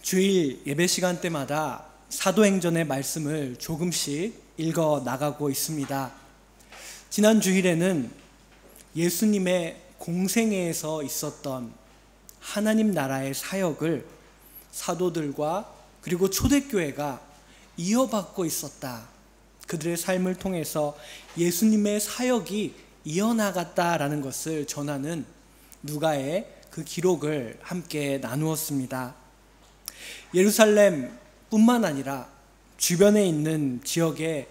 주일 예배 시간 때마다 사도행전의 말씀을 조금씩 읽어 나가고 있습니다. 지난 주일에는 예수님의 공생애에서 있었던 하나님 나라의 사역을 사도들과 그리고 초대교회가 이어받고 있었다. 그들의 삶을 통해서 예수님의 사역이 이어나갔다라는 것을 전하는 누가의 그 기록을 함께 나누었습니다. 예루살렘 뿐만 아니라 주변에 있는 지역의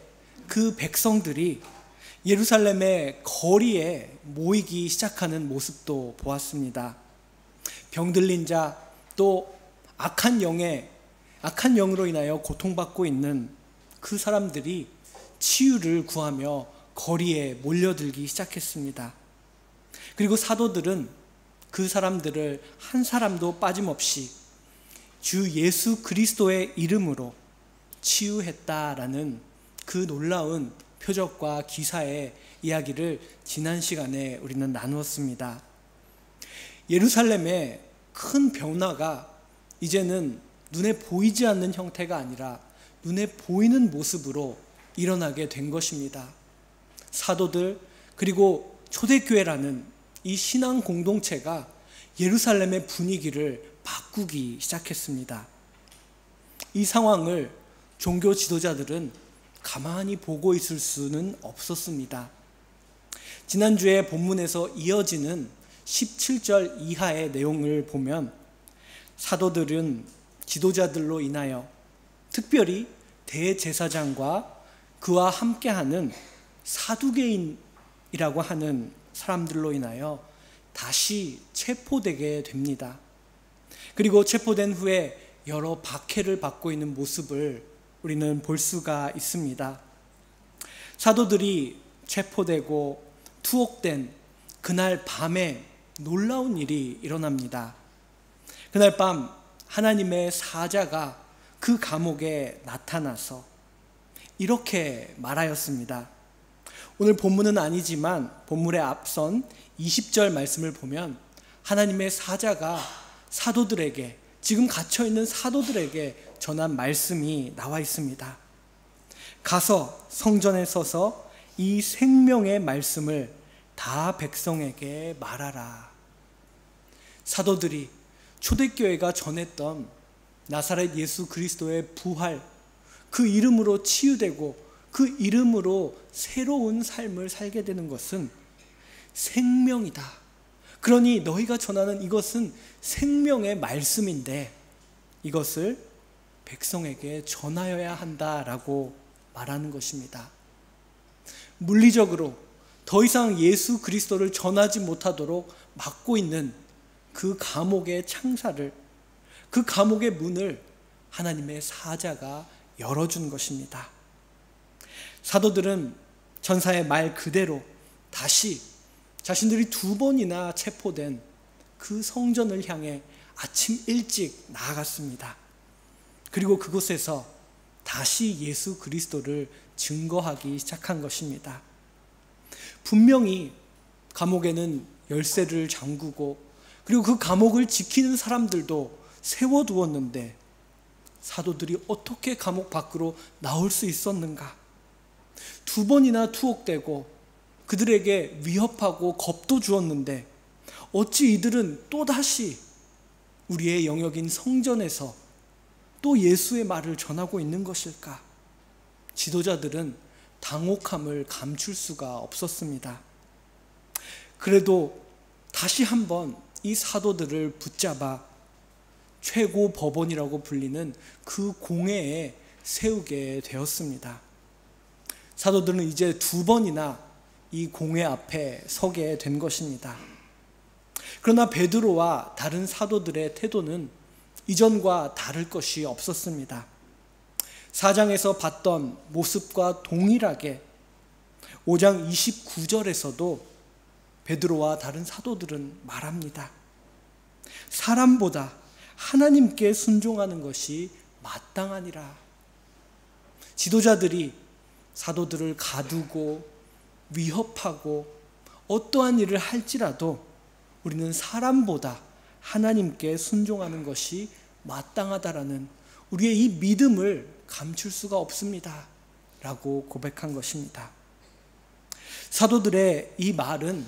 그 백성들이 예루살렘의 거리에 모이기 시작하는 모습도 보았습니다. 병들린 자, 또 악한 영으로 인하여 고통받고 있는 그 사람들이 치유를 구하며 거리에 몰려들기 시작했습니다. 그리고 사도들은 그 사람들을 한 사람도 빠짐없이 주 예수 그리스도의 이름으로 치유했다라는 그 놀라운 표적과 기사의 이야기를 지난 시간에 우리는 나누었습니다. 예루살렘의 큰 변화가 이제는 눈에 보이지 않는 형태가 아니라 눈에 보이는 모습으로 일어나게 된 것입니다. 사도들 그리고 초대교회라는 이 신앙 공동체가 예루살렘의 분위기를 바꾸기 시작했습니다. 이 상황을 종교 지도자들은 가만히 보고 있을 수는 없었습니다. 지난주에 본문에서 이어지는 17절 이하의 내용을 보면 사도들은 지도자들로 인하여 특별히 대제사장과 그와 함께하는 사두개인이라고 하는 사람들로 인하여 다시 체포되게 됩니다. 그리고 체포된 후에 여러 박해를 받고 있는 모습을 우리는 볼 수가 있습니다. 사도들이 체포되고 투옥된 그날 밤에 놀라운 일이 일어납니다. 그날 밤 하나님의 사자가 그 감옥에 나타나서 이렇게 말하였습니다. 오늘 본문은 아니지만 본문에 앞선 20절 말씀을 보면 하나님의 사자가 사도들에게, 지금 갇혀있는 사도들에게 전한 말씀이 나와 있습니다. 가서 성전에 서서 이 생명의 말씀을 다 백성에게 말하라. 사도들이 초대교회가 전했던 나사렛 예수 그리스도의 부활, 그 이름으로 치유되고 그 이름으로 새로운 삶을 살게 되는 것은 생명이다. 그러니 너희가 전하는 이것은 생명의 말씀인데 이것을 백성에게 전하여야 한다라고 말하는 것입니다. 물리적으로 더 이상 예수 그리스도를 전하지 못하도록 막고 있는 그 감옥의 창살을, 그 감옥의 문을 하나님의 사자가 열어준 것입니다. 사도들은 전사의 말 그대로 다시 자신들이 2번이나 체포된 그 성전을 향해 아침 일찍 나아갔습니다. 그리고 그곳에서 다시 예수 그리스도를 증거하기 시작한 것입니다. 분명히 감옥에는 열쇠를 잠그고 그리고 그 감옥을 지키는 사람들도 세워두었는데 사도들이 어떻게 감옥 밖으로 나올 수 있었는가? 2번이나 투옥되고 그들에게 위협하고 겁도 주었는데 어찌 이들은 또다시 우리의 영역인 성전에서 또 예수의 말을 전하고 있는 것일까? 지도자들은 당혹함을 감출 수가 없었습니다. 그래도 다시 한번 이 사도들을 붙잡아 최고 법원이라고 불리는 그 공회에 세우게 되었습니다. 사도들은 이제 2번이나 이 공회 앞에 서게 된 것입니다. 그러나 베드로와 다른 사도들의 태도는 이전과 다를 것이 없었습니다. 4장에서 봤던 모습과 동일하게 5장 29절에서도 베드로와 다른 사도들은 말합니다. 사람보다 하나님께 순종하는 것이 마땅하니라. 지도자들이 사도들을 가두고 위협하고 어떠한 일을 할지라도 우리는 사람보다 하나님께 순종하는 것이 마땅하다라는 우리의 이 믿음을 감출 수가 없습니다 라고 고백한 것입니다. 사도들의 이 말은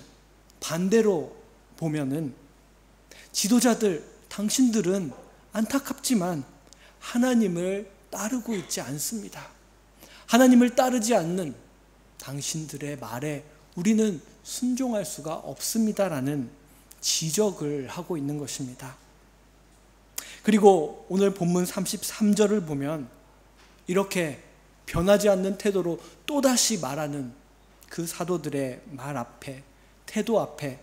반대로 보면은 지도자들, 당신들은 안타깝지만 하나님을 따르고 있지 않습니다. 하나님을 따르지 않는 당신들의 말에 우리는 순종할 수가 없습니다라는 지적을 하고 있는 것입니다. 그리고 오늘 본문 33절을 보면 이렇게 변하지 않는 태도로 또다시 말하는 그 사도들의 말 앞에, 태도 앞에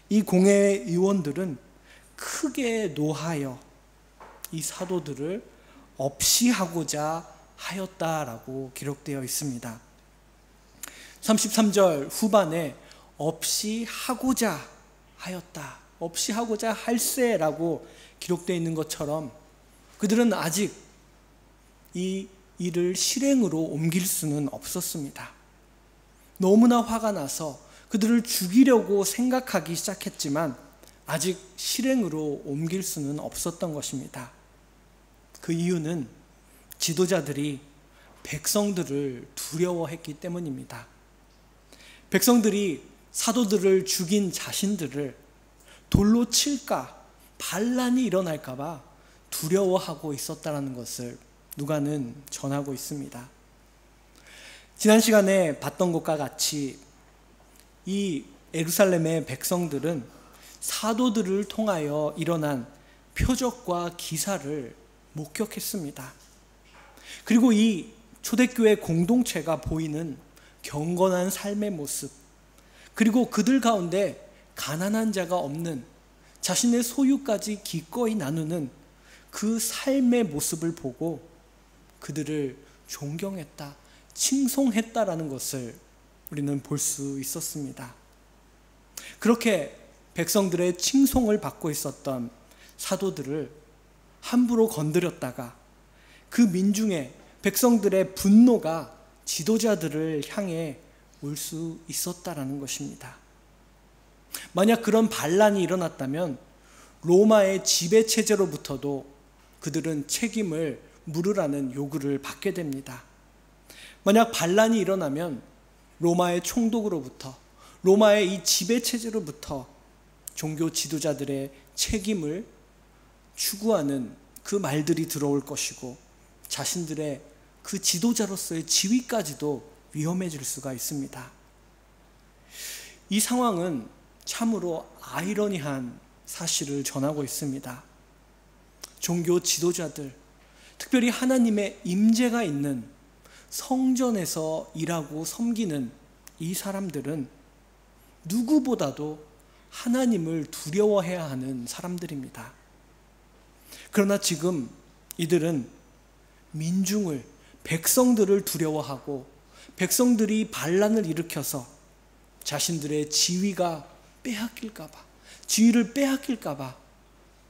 이 공회 의원들은 크게 노하여 이 사도들을 없이 하고자 하였다라고 기록되어 있습니다. 33절 후반에 없이 하고자 하였다, 없이 하고자 할세라고 기록되어 있는 것처럼 그들은 아직 이 일을 실행으로 옮길 수는 없었습니다. 너무나 화가 나서 그들을 죽이려고 생각하기 시작했지만 아직 실행으로 옮길 수는 없었던 것입니다. 그 이유는 지도자들이 백성들을 두려워했기 때문입니다. 백성들이 사도들을 죽인 자신들을 돌로 칠까, 반란이 일어날까 봐 두려워하고 있었다는 것을 누가는 전하고 있습니다. 지난 시간에 봤던 것과 같이 이 예루살렘의 백성들은 사도들을 통하여 일어난 표적과 기사를 목격했습니다. 그리고 이 초대교회 공동체가 보이는 경건한 삶의 모습, 그리고 그들 가운데 가난한 자가 없는, 자신의 소유까지 기꺼이 나누는 그 삶의 모습을 보고 그들을 존경했다, 칭송했다라는 것을 우리는 볼 수 있었습니다. 그렇게 백성들의 칭송을 받고 있었던 사도들을 함부로 건드렸다가 그 민중의 백성들의 분노가 지도자들을 향해 올 수 있었다라는 것입니다. 만약 그런 반란이 일어났다면 로마의 지배체제로부터도 그들은 책임을 물으라는 요구를 받게 됩니다. 만약 반란이 일어나면 로마의 총독으로부터, 로마의 이 지배체제로부터 종교 지도자들의 책임을 추구하는 그 말들이 들어올 것이고 자신들의 그 지도자로서의 지위까지도 위험해질 수가 있습니다. 이 상황은 참으로 아이러니한 사실을 전하고 있습니다. 종교 지도자들, 특별히 하나님의 임재가 있는 성전에서 일하고 섬기는 이 사람들은 누구보다도 하나님을 두려워해야 하는 사람들입니다. 그러나 지금 이들은 민중을, 백성들을 두려워하고 백성들이 반란을 일으켜서 자신들의 지위가 빼앗길까봐, 지위를 빼앗길까봐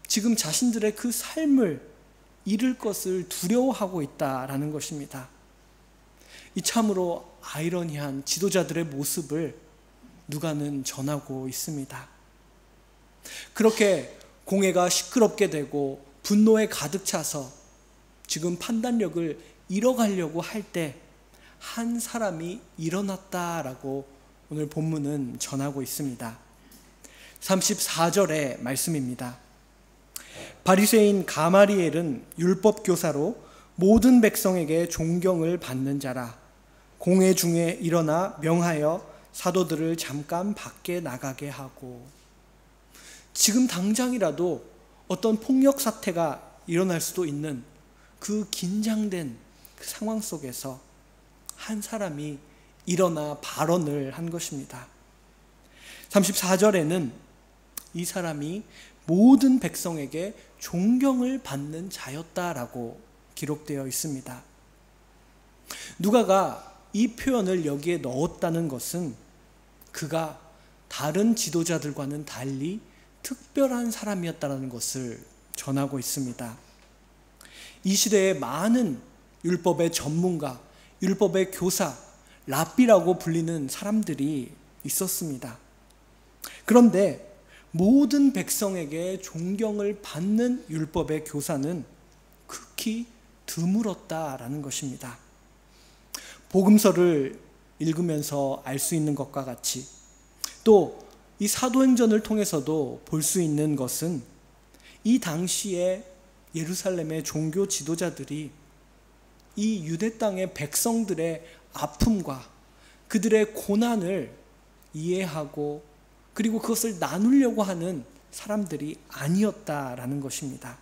지금 자신들의 그 삶을 잃을 것을 두려워하고 있다라는 것입니다. 이 참으로 아이러니한 지도자들의 모습을 누가는 전하고 있습니다. 그렇게 공회가 시끄럽게 되고 분노에 가득 차서 지금 판단력을 잃어가려고 할 때 한 사람이 일어났다라고 오늘 본문은 전하고 있습니다. 34절의 말씀입니다. 바리새인 가마리엘은 율법 교사로 모든 백성에게 존경을 받는 자라. 공회 중에 일어나 명하여 사도들을 잠깐 밖에 나가게 하고. 지금 당장이라도 어떤 폭력 사태가 일어날 수도 있는 그 긴장된 그 상황 속에서 한 사람이 일어나 발언을 한 것입니다. 34절에는 이 사람이 모든 백성에게 존경을 받는 자였다라고 기록되어 있습니다. 누가가 이 표현을 여기에 넣었다는 것은 그가 다른 지도자들과는 달리 특별한 사람이었다는 것을 전하고 있습니다. 이 시대에 많은 율법의 전문가, 율법의 교사, 랍비라고 불리는 사람들이 있었습니다. 그런데 모든 백성에게 존경을 받는 율법의 교사는 극히 드물었다라는 것입니다. 복음서를 읽으면서 알 수 있는 것과 같이 또 이 사도행전을 통해서도 볼 수 있는 것은 이 당시에 예루살렘의 종교 지도자들이 이 유대 땅의 백성들의 아픔과 그들의 고난을 이해하고 그리고 그것을 나누려고 하는 사람들이 아니었다라는 것입니다.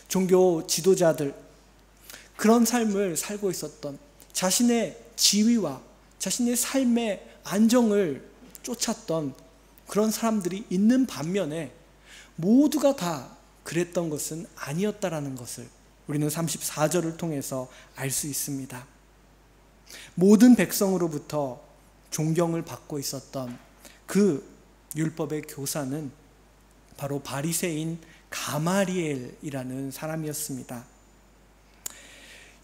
종교 지도자들, 그런 삶을 살고 있었던, 자신의 지위와 자신의 삶의 안정을 쫓았던 그런 사람들이 있는 반면에 모두가 다 그랬던 것은 아니었다라는 것을 우리는 34절을 통해서 알 수 있습니다. 모든 백성으로부터 존경을 받고 있었던 그 율법의 교사는 바로 바리새인 가마리엘이라는 사람이었습니다.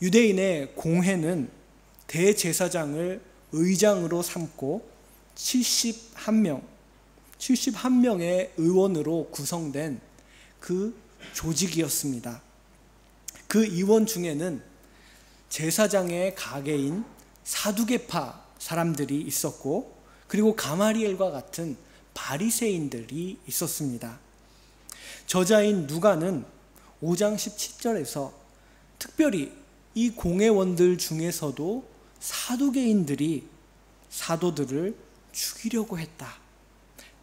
유대인의 공회는 대제사장을 의장으로 삼고 71명의 의원으로 구성된 그 조직이었습니다. 그 의원 중에는 제사장의 가계인 사두개파 사람들이 있었고 그리고 가마리엘과 같은 바리새인들이 있었습니다. 저자인 누가는 5장 17절에서 특별히 이 공회원들 중에서도 사두개인들이 사도들을 죽이려고 했다.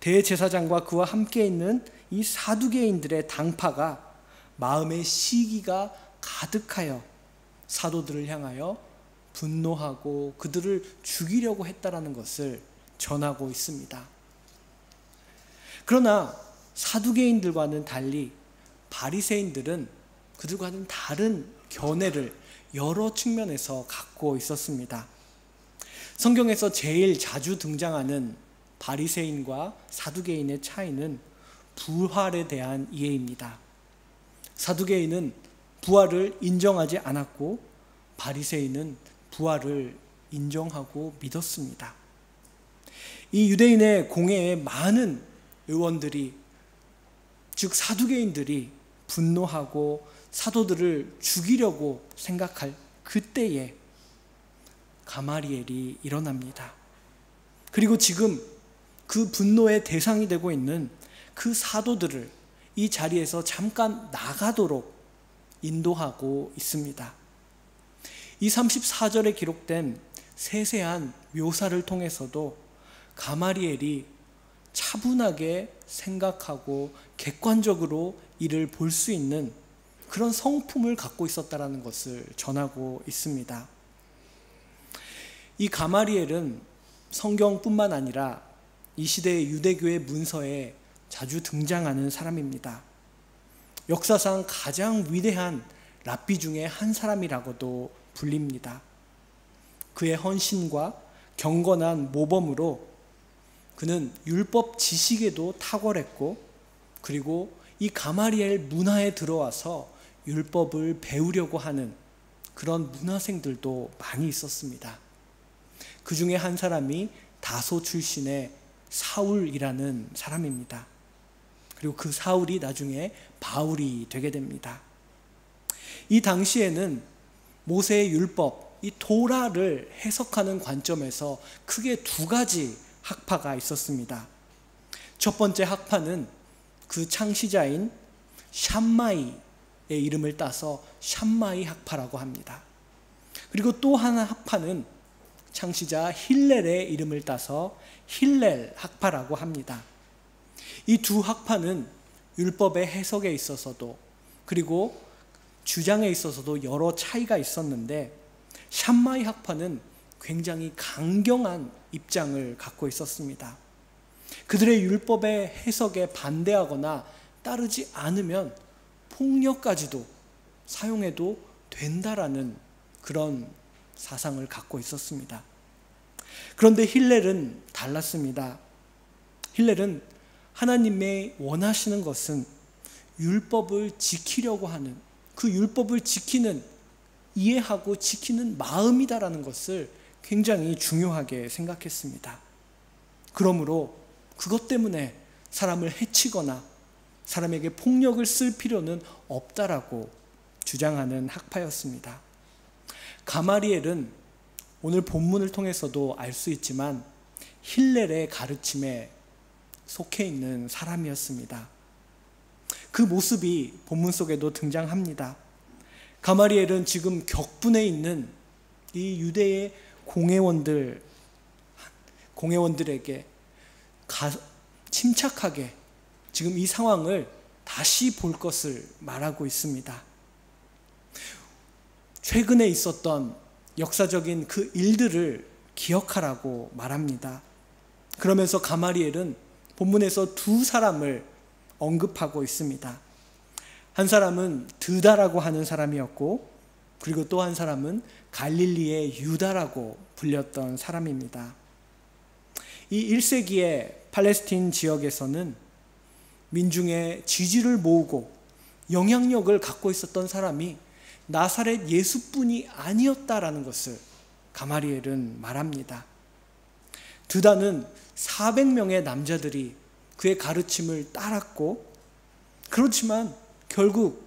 대제사장과 그와 함께 있는 이 사두개인들의 당파가 마음의 시기가 가득하여 사도들을 향하여 분노하고 그들을 죽이려고 했다라는 것을 전하고 있습니다. 그러나 사두개인들과는 달리 바리새인들은 그들과는 다른 견해를 여러 측면에서 갖고 있었습니다. 성경에서 제일 자주 등장하는 바리새인과 사두개인의 차이는 부활에 대한 이해입니다. 사두개인은 부활을 인정하지 않았고 바리새인은 부활을 인정하고 믿었습니다. 이 유대인의 공회에 많은 의원들이, 즉 사두개인들이 분노하고 사도들을 죽이려고 생각할 그때에 가마리엘이 일어납니다. 그리고 지금 그 분노의 대상이 되고 있는 그 사도들을 이 자리에서 잠깐 나가도록 인도하고 있습니다. 이 34절에 기록된 세세한 묘사를 통해서도 가마리엘이 차분하게 생각하고 객관적으로 이를 볼 수 있는 그런 성품을 갖고 있었다는 것을 전하고 있습니다. 이 가마리엘은 성경뿐만 아니라 이 시대의 유대교의 문서에 자주 등장하는 사람입니다. 역사상 가장 위대한 랍비 중에 한 사람이라고도 불립니다. 그의 헌신과 경건한 모범으로 그는 율법 지식에도 탁월했고 그리고 이 가마리엘 문화에 들어와서 율법을 배우려고 하는 그런 문화생들도 많이 있었습니다. 그 중에 한 사람이 다소 출신의 사울이라는 사람입니다. 그리고 그 사울이 나중에 바울이 되게 됩니다. 이 당시에는 모세의 율법, 이 토라를 해석하는 관점에서 크게 두 가지 학파가 있었습니다. 첫 번째 학파는 그 창시자인 샴마이의 이름을 따서 샴마이 학파라고 합니다. 그리고 또 하나 학파는 창시자 힐렐의 이름을 따서 힐렐 학파라고 합니다. 이 두 학파는 율법의 해석에 있어서도 그리고 주장에 있어서도 여러 차이가 있었는데 샴마이 학파는 굉장히 강경한 입장을 갖고 있었습니다. 그들의 율법의 해석에 반대하거나 따르지 않으면 폭력까지도 사용해도 된다라는 그런 사상을 갖고 있었습니다. 그런데 힐렐은 달랐습니다. 힐렐은 하나님의 원하시는 것은 율법을 지키려고 하는 그 율법을 지키는, 이해하고 지키는 마음이다라는 것을 굉장히 중요하게 생각했습니다. 그러므로 그것 때문에 사람을 해치거나 사람에게 폭력을 쓸 필요는 없다라고 주장하는 학파였습니다. 가마리엘은 오늘 본문을 통해서도 알 수 있지만 힐렐의 가르침에 속해 있는 사람이었습니다. 그 모습이 본문 속에도 등장합니다. 가마리엘은 지금 격분해 있는 이 유대의 공회원들에게 침착하게 지금 이 상황을 다시 볼 것을 말하고 있습니다. 최근에 있었던 역사적인 그 일들을 기억하라고 말합니다. 그러면서 가마리엘은 본문에서 두 사람을 언급하고 있습니다. 한 사람은 드다라고 하는 사람이었고, 그리고 또 한 사람은 갈릴리의 유다라고 불렸던 사람입니다. 이 1세기의 팔레스틴 지역에서는 민중의 지지를 모으고 영향력을 갖고 있었던 사람이 나사렛 예수뿐이 아니었다라는 것을 가마리엘은 말합니다. 드다는 400명의 남자들이 그의 가르침을 따랐고, 그렇지만 결국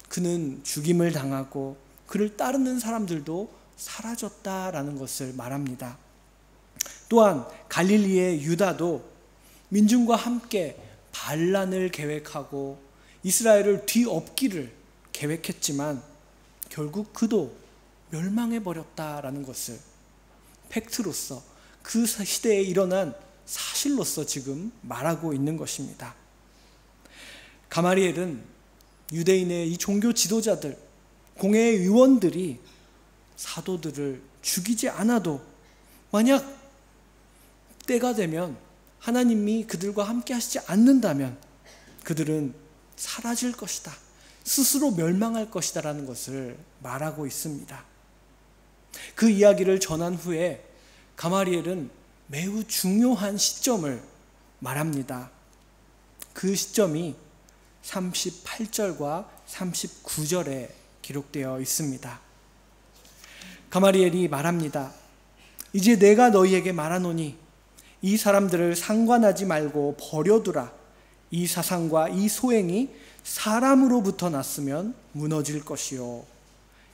그는 죽임을 당하고 그를 따르는 사람들도 사라졌다라는 것을 말합니다. 또한 갈릴리의 유다도 민중과 함께 반란을 계획하고 이스라엘을 뒤엎기를 계획했지만 결국 그도 멸망해버렸다라는 것을 팩트로서, 그 시대에 일어난 사실로서 지금 말하고 있는 것입니다. 가마리엘은 유대인의 이 종교 지도자들, 공회의 의원들이 사도들을 죽이지 않아도 만약 때가 되면 하나님이 그들과 함께 하시지 않는다면 그들은 사라질 것이다, 스스로 멸망할 것이다 라는 것을 말하고 있습니다. 그 이야기를 전한 후에 가마리엘은 매우 중요한 시점을 말합니다. 그 시점이 38절과 39절에 기록되어 있습니다. 가마리엘이 말합니다. 이제 내가 너희에게 말하노니 이 사람들을 상관하지 말고 버려두라. 이 사상과 이 소행이 사람으로부터 났으면 무너질 것이요.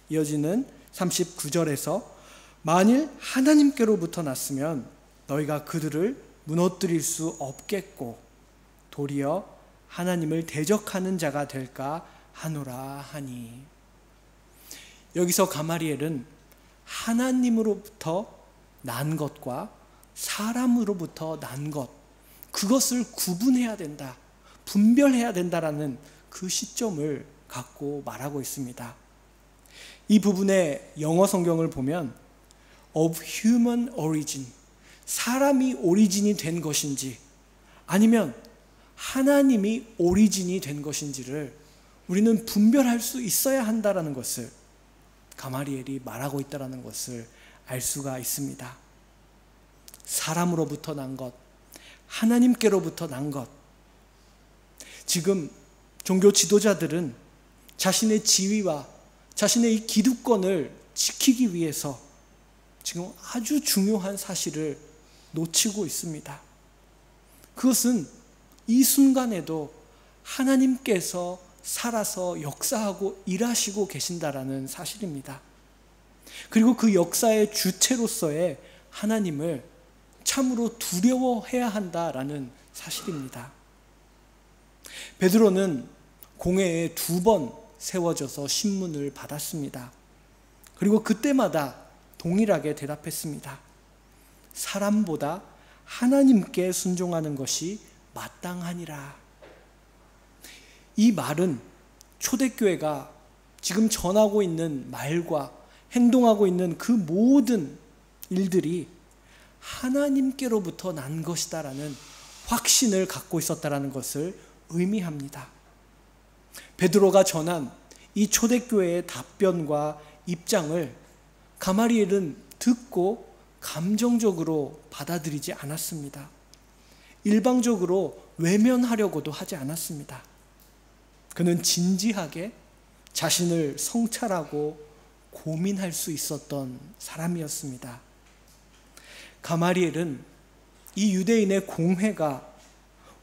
이어지는 39절에서 만일 하나님께로부터 났으면 너희가 그들을 무너뜨릴 수 없겠고 도리어 하나님을 대적하는 자가 될까 하노라 하니. 여기서 가마리엘은 하나님으로부터 난 것과 사람으로부터 난 것, 그것을 구분해야 된다, 분별해야 된다라는 그 시점을 갖고 말하고 있습니다. 이 부분의 영어 성경을 보면 of human origin, 사람이 오리진이 된 것인지 아니면 하나님이 오리진이 된 것인지를 우리는 분별할 수 있어야 한다라는 것을 가마리엘이 말하고 있다는 것을 알 수가 있습니다. 사람으로부터 난 것, 하나님께로부터 난 것. 지금 종교 지도자들은 자신의 지위와 자신의 이 기득권을 지키기 위해서 지금 아주 중요한 사실을 놓치고 있습니다. 그것은 이 순간에도 하나님께서 살아서 역사하고 일하시고 계신다라는 사실입니다. 그리고 그 역사의 주체로서의 하나님을 참으로 두려워해야 한다라는 사실입니다. 베드로는 공회에 2번 세워져서 신문을 받았습니다. 그리고 그때마다 동일하게 대답했습니다. 사람보다 하나님께 순종하는 것이 마땅하니라. 이 말은 초대교회가 지금 전하고 있는 말과 행동하고 있는 그 모든 일들이 하나님께로부터 난 것이다라는 확신을 갖고 있었다라는 것을 의미합니다. 베드로가 전한 이 초대교회의 답변과 입장을 가마리엘은 듣고 감정적으로 받아들이지 않았습니다. 일방적으로 외면하려고도 하지 않았습니다. 그는 진지하게 자신을 성찰하고 고민할 수 있었던 사람이었습니다. 가마리엘은 이 유대인의 공회가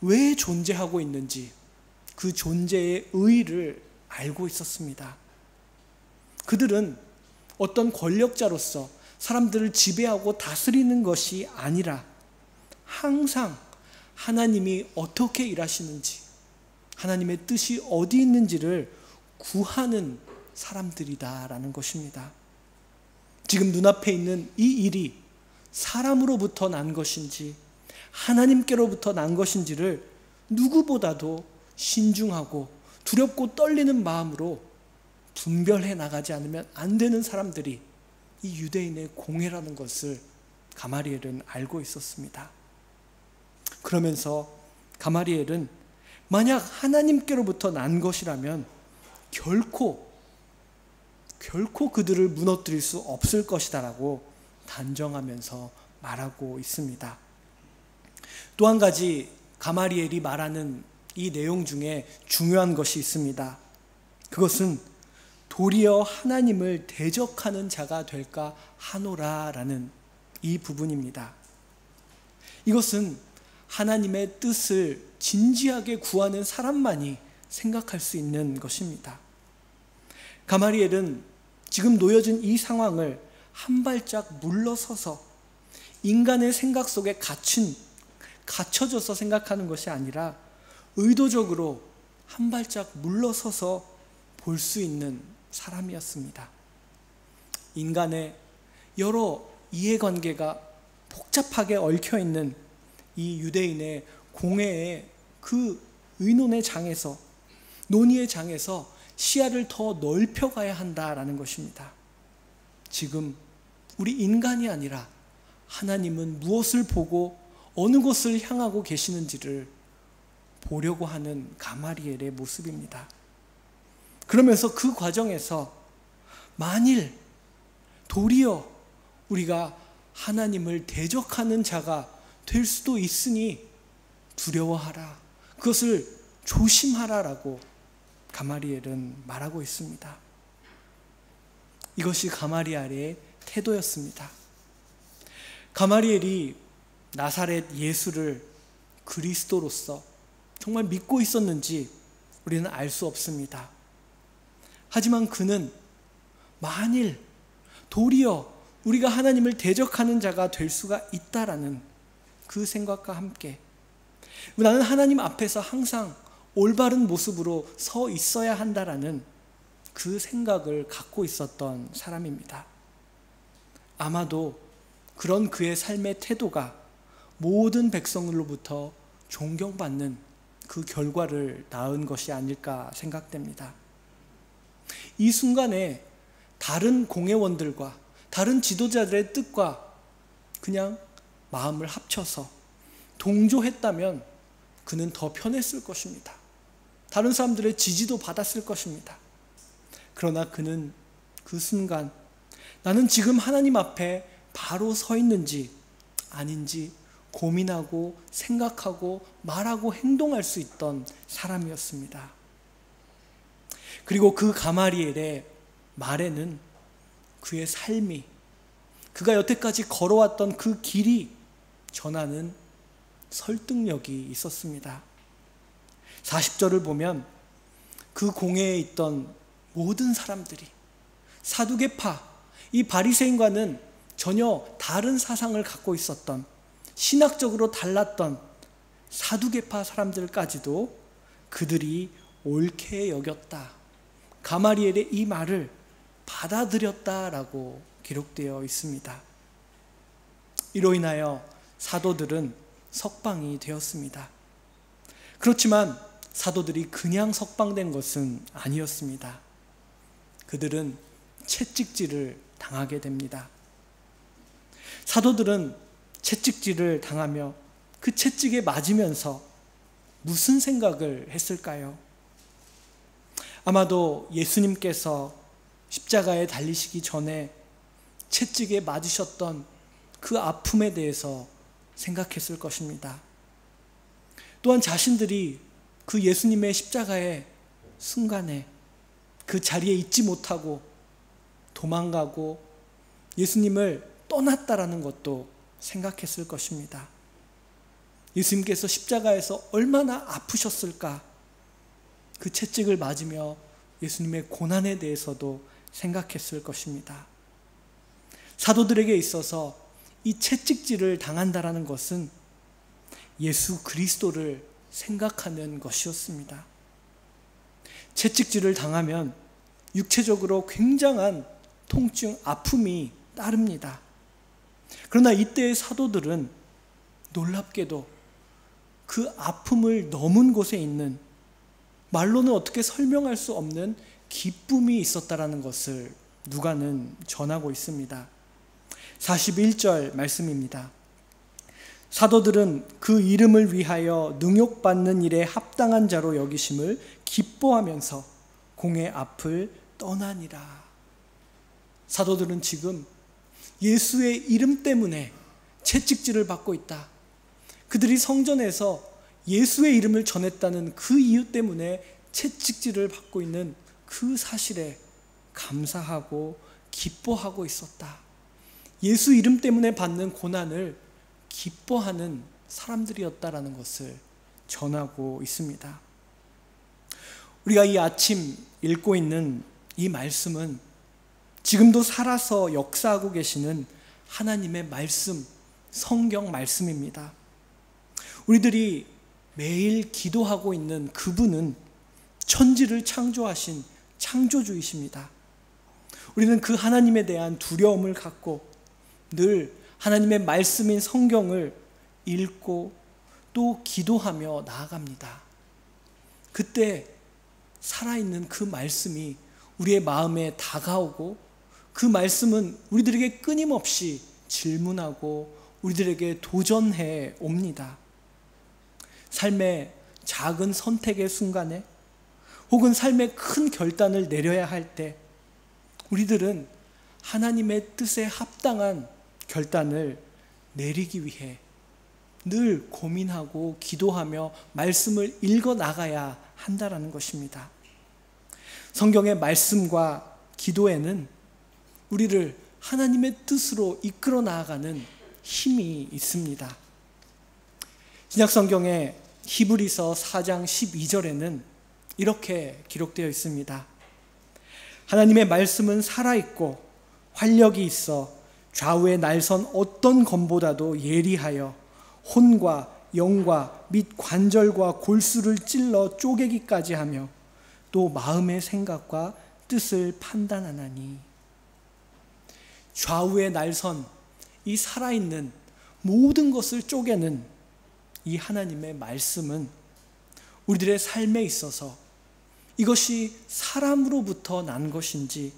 왜 존재하고 있는지 그 존재의 의의를 알고 있었습니다. 그들은 어떤 권력자로서 사람들을 지배하고 다스리는 것이 아니라 항상 하나님이 어떻게 일하시는지, 하나님의 뜻이 어디 있는지를 구하는 사람들이다라는 것입니다. 지금 눈앞에 있는 이 일이 사람으로부터 난 것인지 하나님께로부터 난 것인지를 누구보다도 신중하고 두렵고 떨리는 마음으로 분별해 나가지 않으면 안 되는 사람들이 이 유대인의 공회라는 것을 가마리엘은 알고 있었습니다. 그러면서 가마리엘은 만약 하나님께로부터 난 것이라면 결코 그들을 무너뜨릴 수 없을 것이다라고 단정하면서 말하고 있습니다. 또 한 가지 가마리엘이 말하는 이 내용 중에 중요한 것이 있습니다. 그것은 도리어 하나님을 대적하는 자가 될까 하노라라는 이 부분입니다. 이것은 하나님의 뜻을 진지하게 구하는 사람만이 생각할 수 있는 것입니다. 가마리엘은 지금 놓여진 이 상황을 한 발짝 물러서서 인간의 생각 속에 갇혀져서 생각하는 것이 아니라 의도적으로 한 발짝 물러서서 볼 수 있는 사람이었습니다. 인간의 여러 이해관계가 복잡하게 얽혀있는 이 유대인의 공회의 그 의논의 장에서, 논의의 장에서 시야를 더 넓혀가야 한다라는 것입니다. 지금 우리 인간이 아니라 하나님은 무엇을 보고 어느 곳을 향하고 계시는지를 보려고 하는 가마리엘의 모습입니다. 그러면서 그 과정에서 만일 도리어 우리가 하나님을 대적하는 자가 될 수도 있으니 두려워하라, 그것을 조심하라라고 가마리엘은 말하고 있습니다. 이것이 가마리엘의 태도였습니다. 가마리엘이 나사렛 예수를 그리스도로서 정말 믿고 있었는지 우리는 알 수 없습니다. 하지만 그는 만일 도리어 우리가 하나님을 대적하는 자가 될 수가 있다라는 그 생각과 함께 나는 하나님 앞에서 항상 올바른 모습으로 서 있어야 한다라는 그 생각을 갖고 있었던 사람입니다. 아마도 그런 그의 삶의 태도가 모든 백성들로부터 존경받는 그 결과를 낳은 것이 아닐까 생각됩니다. 이 순간에 다른 공회원들과 다른 지도자들의 뜻과 그냥 마음을 합쳐서 동조했다면 그는 더 편했을 것입니다. 다른 사람들의 지지도 받았을 것입니다. 그러나 그는 그 순간 나는 지금 하나님 앞에 바로 서 있는지 아닌지 고민하고 생각하고 말하고 행동할 수 있던 사람이었습니다. 그리고 그 가마리엘의 말에는 그의 삶이, 그가 여태까지 걸어왔던 그 길이 전하는 설득력이 있었습니다. 40절을 보면 그 공회에 있던 모든 사람들이, 사두개파, 이 바리새인과는 전혀 다른 사상을 갖고 있었던, 신학적으로 달랐던 사두개파 사람들까지도 그들이 옳게 여겼다, 가마리엘의 이 말을 받아들였다라고 기록되어 있습니다. 이로 인하여 사도들은 석방이 되었습니다. 그렇지만 사도들이 그냥 석방된 것은 아니었습니다. 그들은 채찍질을 당하게 됩니다. 사도들은 채찍질을 당하며 그 채찍에 맞으면서 무슨 생각을 했을까요? 아마도 예수님께서 십자가에 달리시기 전에 채찍에 맞으셨던 그 아픔에 대해서 생각했을 것입니다. 또한 자신들이 그 예수님의 십자가의 순간에 그 자리에 있지 못하고 도망가고 예수님을 떠났다라는 것도 생각했을 것입니다. 예수님께서 십자가에서 얼마나 아프셨을까? 그 채찍을 맞으며 예수님의 고난에 대해서도 생각했을 것입니다. 사도들에게 있어서 이 채찍질을 당한다라는 것은 예수 그리스도를 생각하는 것이었습니다. 채찍질을 당하면 육체적으로 굉장한 통증, 아픔이 따릅니다. 그러나 이때의 사도들은 놀랍게도 그 아픔을 넘은 곳에 있는, 말로는 어떻게 설명할 수 없는 기쁨이 있었다라는 것을 누가는 전하고 있습니다. 41절 말씀입니다. 사도들은 그 이름을 위하여 능욕받는 일에 합당한 자로 여기심을 기뻐하면서 공의 앞을 떠나니라. 사도들은 지금 예수의 이름 때문에 채찍질을 받고 있다. 그들이 성전에서 예수의 이름을 전했다는 그 이유 때문에 채찍질을 받고 있는 그 사실에 감사하고 기뻐하고 있었다. 예수 이름 때문에 받는 고난을 기뻐하는 사람들이었다라는 것을 전하고 있습니다. 우리가 이 아침 읽고 있는 이 말씀은 지금도 살아서 역사하고 계시는 하나님의 말씀, 성경 말씀입니다. 우리들이 매일 기도하고 있는 그분은 천지를 창조하신 창조주이십니다. 우리는 그 하나님에 대한 두려움을 갖고 늘 하나님의 말씀인 성경을 읽고 또 기도하며 나아갑니다. 그때 살아있는 그 말씀이 우리의 마음에 다가오고 그 말씀은 우리들에게 끊임없이 질문하고 우리들에게 도전해 옵니다. 삶의 작은 선택의 순간에 혹은 삶의 큰 결단을 내려야 할 때 우리들은 하나님의 뜻에 합당한 결단을 내리기 위해 늘 고민하고 기도하며 말씀을 읽어 나가야 한다라는 것입니다. 성경의 말씀과 기도에는 우리를 하나님의 뜻으로 이끌어 나아가는 힘이 있습니다. 신약성경의 히브리서 4장 12절에는 이렇게 기록되어 있습니다. 하나님의 말씀은 살아있고 활력이 있어 좌우에 날선 어떤 검보다도 예리하여 혼과 영과 및 관절과 골수를 찔러 쪼개기까지 하며 또 마음의 생각과 뜻을 판단하나니. 좌우에 날선 이 살아있는 모든 것을 쪼개는 이 하나님의 말씀은 우리들의 삶에 있어서 이것이 사람으로부터 난 것인지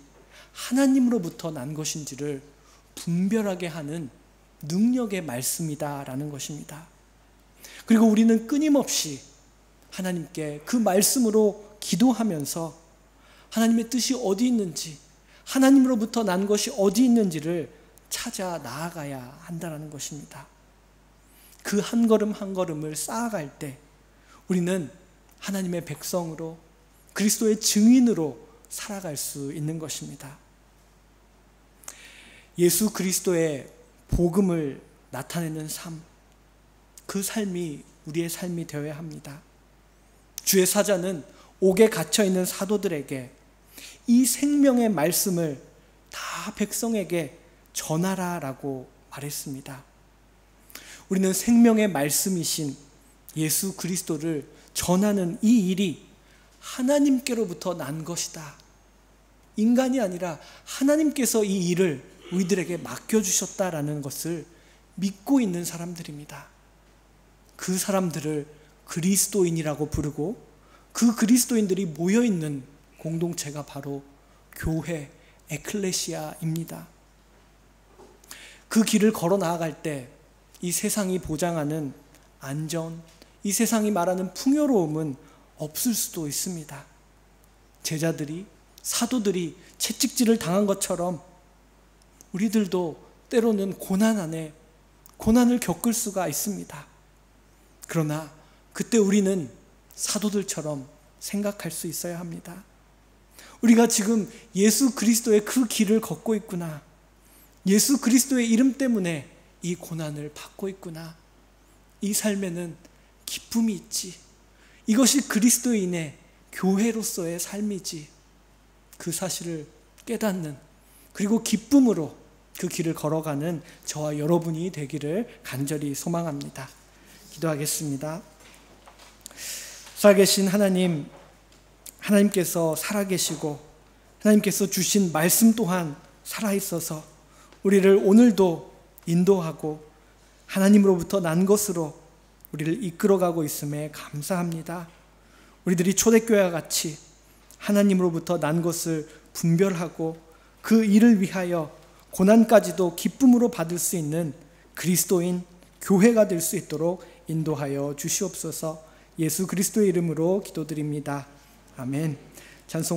하나님으로부터 난 것인지를 분별하게 하는 능력의 말씀이다라는 것입니다. 그리고 우리는 끊임없이 하나님께 그 말씀으로 기도하면서 하나님의 뜻이 어디 있는지, 하나님으로부터 난 것이 어디 있는지를 찾아 나아가야 한다는 것입니다. 그 한 걸음 한 걸음을 쌓아갈 때 우리는 하나님의 백성으로 그리스도의 증인으로 살아갈 수 있는 것입니다. 예수 그리스도의 복음을 나타내는 삶, 그 삶이 우리의 삶이 되어야 합니다. 주의 사자는 옥에 갇혀있는 사도들에게 이 생명의 말씀을 다 백성에게 전하라라고 말했습니다. 우리는 생명의 말씀이신 예수 그리스도를 전하는 이 일이 하나님께로부터 난 것이다. 인간이 아니라 하나님께서 이 일을 우리들에게 맡겨주셨다라는 것을 믿고 있는 사람들입니다. 그 사람들을 그리스도인이라고 부르고 그 그리스도인들이 모여있는 공동체가 바로 교회, 에클레시아입니다. 그 길을 걸어 나아갈 때 이 세상이 보장하는 안전, 이 세상이 말하는 풍요로움은 없을 수도 있습니다. 제자들이, 사도들이 채찍질을 당한 것처럼 우리들도 때로는 고난 안에 고난을 겪을 수가 있습니다. 그러나 그때 우리는 사도들처럼 생각할 수 있어야 합니다. 우리가 지금 예수 그리스도의 그 길을 걷고 있구나. 예수 그리스도의 이름 때문에 이 고난을 받고 있구나. 이 삶에는 기쁨이 있지. 이것이 그리스도인의 교회로서의 삶이지. 그 사실을 깨닫는, 그리고 기쁨으로 그 길을 걸어가는 저와 여러분이 되기를 간절히 소망합니다. 기도하겠습니다. 살아계신 하나님, 하나님께서 살아계시고 하나님께서 주신 말씀 또한 살아있어서 우리를 오늘도 인도하고 하나님으로부터 난 것으로 우리를 이끌어가고 있음에 감사합니다. 우리들이 초대교회와 같이 하나님으로부터 난 것을 분별하고 그 일을 위하여 고난까지도 기쁨으로 받을 수 있는 그리스도인 교회가 될 수 있도록 인도하여 주시옵소서. 예수 그리스도의 이름으로 기도드립니다. 아멘. 찬송